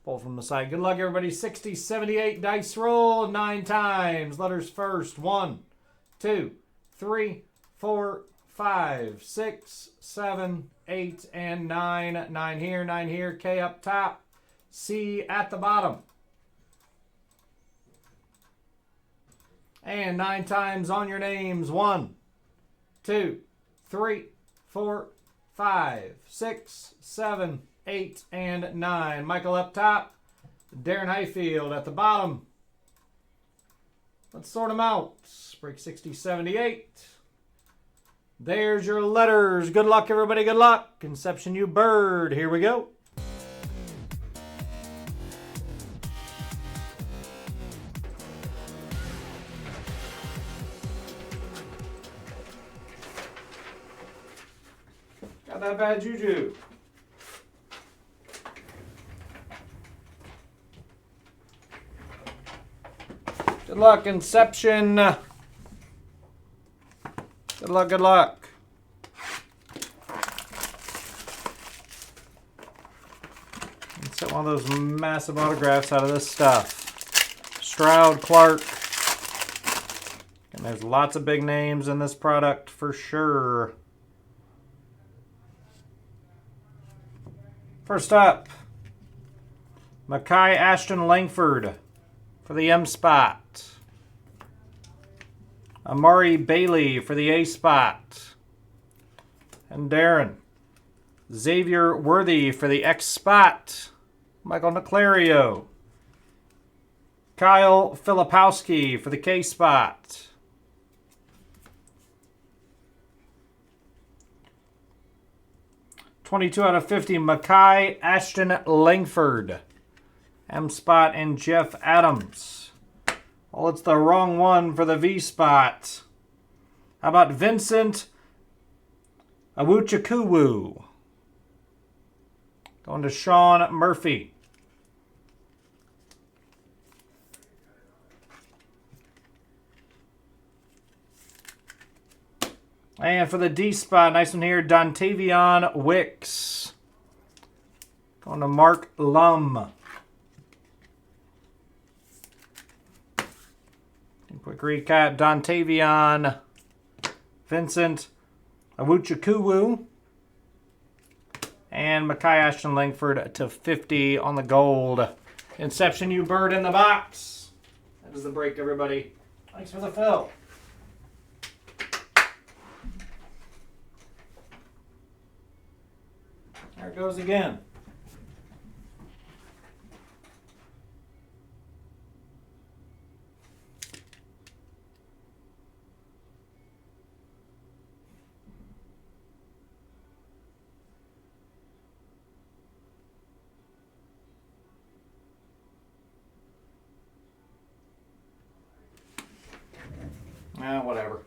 Pull from the side. Good luck, everybody. 60, 78 dice roll 9 times. Letters first. 1, 2, 3, 4, 5, 6, 7, 8, and 9. 9 here, 9 here. K up top. C at the bottom. And 9 times on your names. 1, 2, 3, 4, 5, 6, 7, 8, and 9. Michael up top. Darren Highfield at the bottom. Let's sort them out. Break 60, 78. There's your letters. Good luck, everybody. Good luck. Inception, you bird. Here we go. Got that bad juju. Good luck, Inception. Good luck, good luck. Let's get one of those massive autographs out of this stuff. Stroud, Clark. And there's lots of big names in this product for sure. First up, Mackay Ashton Langford for the M spot. Amari Bailey for the A spot. And Darren. Xavier Worthy for the X spot. Michael Niclario. Kyle Filipowski for the K spot. $22 out of 50, Mackay Ashton Langford. M spot and Jeff Adams. Well, it's the wrong one for the V spot. How about Vincent Awuchukwu? Going to Sean Murphy. And for the D spot, nice one here, Dontavion Wicks. Going to Mark Lum. Quick recap, Dontavion, Vincent Awuchukwu, and Mackay Ashton Langford to 50 on the gold. Inception, you bird in the box. That is the break, everybody. Thanks for the fill. There it goes again. Whatever.